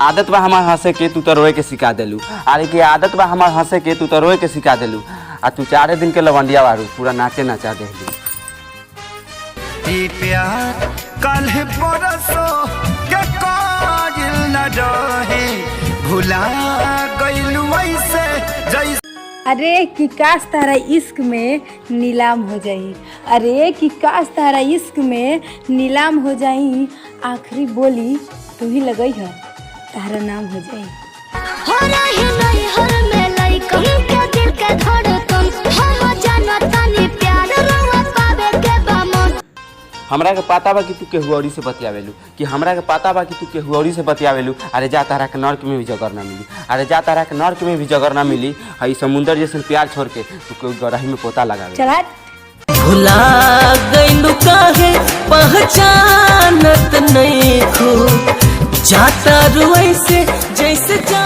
आदत बा हमार हंसे के तू तो रोए के सिखा देलू। अरे के आदत बा हमार हंसे के तू तो रोए के सिखा देलू। आ तू 4 दिन के लवंडिया वारू पूरा नाचे नचा देलू। प्यार कल परसों के काजिल न रहे भुला गइलू ऐसे जैसे। अरे कि काश तारा इश्क में नीलाम हो जाई। अरे कि काश तारा इश्क में नीलाम हो जाई। आखिरी बोली तू ही लगई है, तारा नाम हो जाई। हो रही नहीं हर में लइकन के दिल के धड़कन हम जानतानी प्यार रवा पावे के बामन। हमरा के पता बा कि तू केहुआरी से बतियावेलू, कि हमरा के पता बा कि तू केहुआरी से बतियावेलू। अरे जा तारा के नर्क में भी जगह ना मिली। अरे जा तारा के नर्क में भी जगह ना मिली। हई समुंदर जैसे प्यार छोड़ के तू कोई गराही में पोता लगावे। चला भुला गइलू काहे पहचानत नहीं खो जाता रुई से जैसे जा